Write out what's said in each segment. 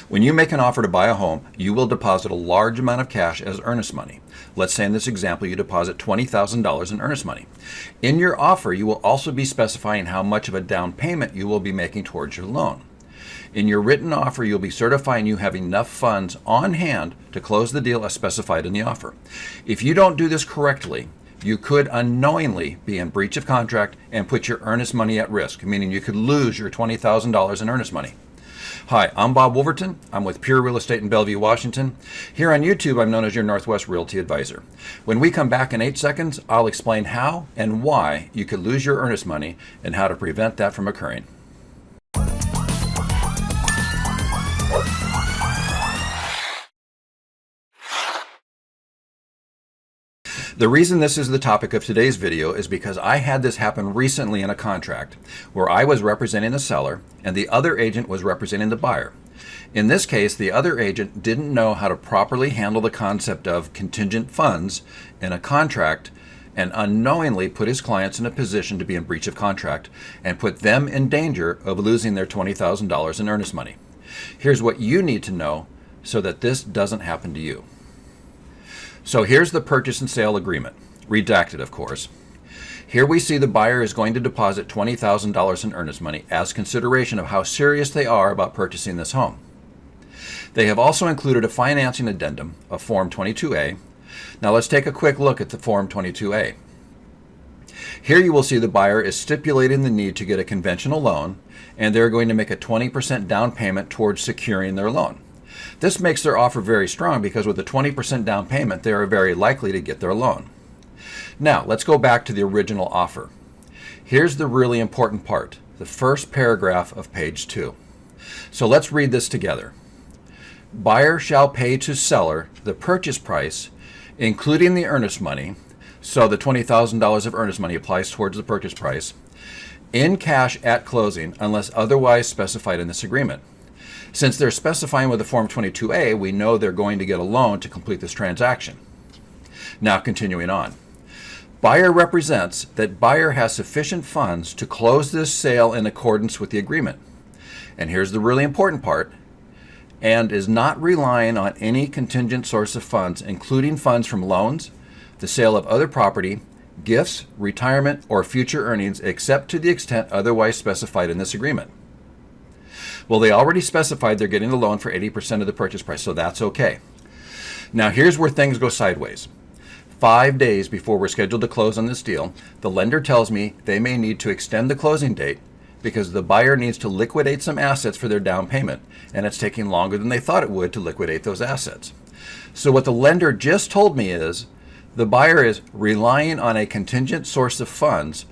When you make an offer to buy a home, you will deposit a large amount of cash as earnest money. Let's say in this example you deposit $20,000 in earnest money. In your offer, you will also be specifying how much of a down payment you will be making towards your loan. In your written offer, you'll be certifying you have enough funds on hand to close the deal as specified in the offer. If you don't do this correctly, you could unknowingly be in breach of contract and put your earnest money at risk, meaning you could lose your $20,000 in earnest money. Hi, I'm Bob.Woolverton. I'm with Pure Real Estate in Bellevue, Washington. Here on YouTube, I'm known as your Northwest Realty Advisor. When we come back in 8 seconds, I'll explain how and why you could lose your earnest money and how to prevent that from occurring. The reason this is the topic of today's video is because I had this happen recently in a contract where I was representing the seller and the other agent was representing the buyer. In this case, the other agent didn't know how to properly handle the concept of contingent funds in a contract and unknowingly put his clients in a position to be in breach of contract and put them in danger of losing their $20,000 in earnest money. Here's what you need to know so that this doesn't happen to you. So here's the purchase and sale agreement, redacted of course. Here we see the buyer is going to deposit $20,000 in earnest money as consideration of how serious they are about purchasing this home. They have also included a financing addendum, a Form 22A. Now let's take a quick look at the Form 22A. Here you will see the buyer is stipulating the need to get a conventional loan, and they're going to make a 20% down payment towards securing their loan. This makes their offer very strong because with a 20% down payment, they are very likely to get their loan. Now, let's go back to the original offer. Here's the really important part, the first paragraph of page 2. So let's read this together. Buyer shall pay to seller the purchase price, including the earnest money, so the $20,000 of earnest money applies towards the purchase price, in cash at closing unless otherwise specified in this agreement. Since they're specifying with the Form 22A, we know they're going to get a loan to complete this transaction. Now continuing on. Buyer represents that buyer has sufficient funds to close this sale in accordance with the agreement. And here's the really important part. And is not relying on any contingent source of funds, including funds from loans, the sale of other property, gifts, retirement, or future earnings, except to the extent otherwise specified in this agreement. Well, they already specified they're getting the loan for 80% of the purchase price, so that's okay. Now here's where things go sideways. 5 days before we're scheduled to close on this deal, the lender tells me they may need to extend the closing date because the buyer needs to liquidate some assets for their down payment, and it's taking longer than they thought it would to liquidate those assets. So what the lender just told me is the buyer is relying on a contingent source of funds,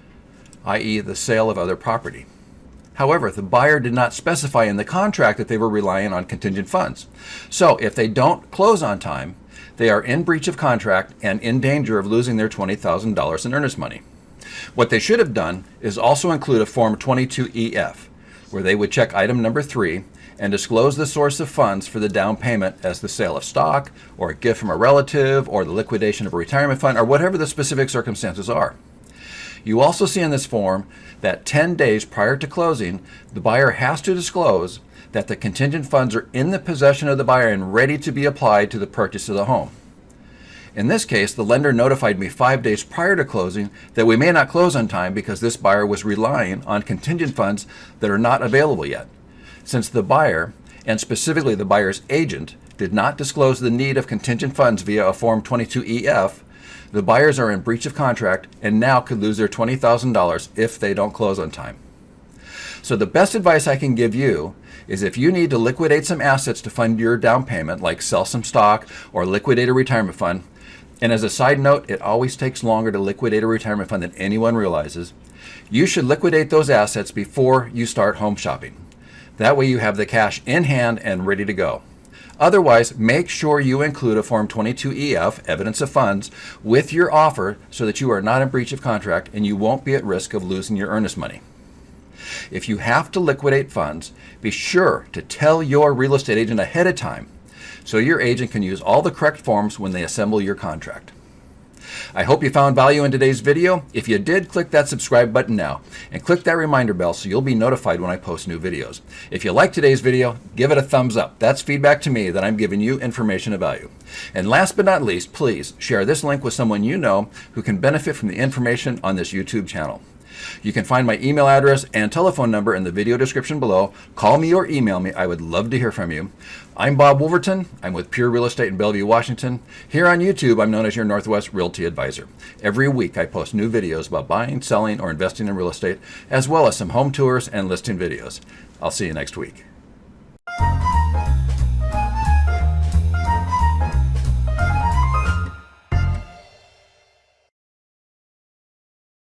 i.e. the sale of other property. However, the buyer did not specify in the contract that they were relying on contingent funds. So if they don't close on time, they are in breach of contract and in danger of losing their $20,000 in earnest money. What they should have done is also include a Form 22EF, where they would check item number 3 and disclose the source of funds for the down payment as the sale of stock, or a gift from a relative, or the liquidation of a retirement fund, or whatever the specific circumstances are. You also see in this form that 10 days prior to closing, the buyer has to disclose that the contingent funds are in the possession of the buyer and ready to be applied to the purchase of the home. In this case, the lender notified me 5 days prior to closing that we may not close on time because this buyer was relying on contingent funds that are not available yet. Since the buyer, and specifically the buyer's agent, did not disclose the need of contingent funds via a Form 22EF, the buyers are in breach of contract and now could lose their $20,000 if they don't close on time. So the best advice I can give you is if you need to liquidate some assets to fund your down payment, like sell some stock or liquidate a retirement fund, and as a side note, it always takes longer to liquidate a retirement fund than anyone realizes, you should liquidate those assets before you start home shopping. That way you have the cash in hand and ready to go. Otherwise, make sure you include a Form 22EF, evidence of funds, with your offer so that you are not in breach of contract and you won't be at risk of losing your earnest money. If you have to liquidate funds, be sure to tell your real estate agent ahead of time so your agent can use all the correct forms when they assemble your contract. I hope you found value in today's video. If you did, click that subscribe button now and click that reminder bell so you'll be notified when I post new videos. If you like today's video, give it a thumbs up. That's feedback to me that I'm giving you information of value. And last but not least, please share this link with someone you know who can benefit from the information on this YouTube channel. You can find my email address and telephone number in the video description below. Call me or email me. I would love to hear from you. I'm Bob.Woolverton. I'm with Pure Real Estate in Bellevue, Washington. Here on YouTube, I'm known as your Northwest Realty Advisor. Every week, I post new videos about buying, selling, or investing in real estate, as well as some home tours and listing videos. I'll see you next week.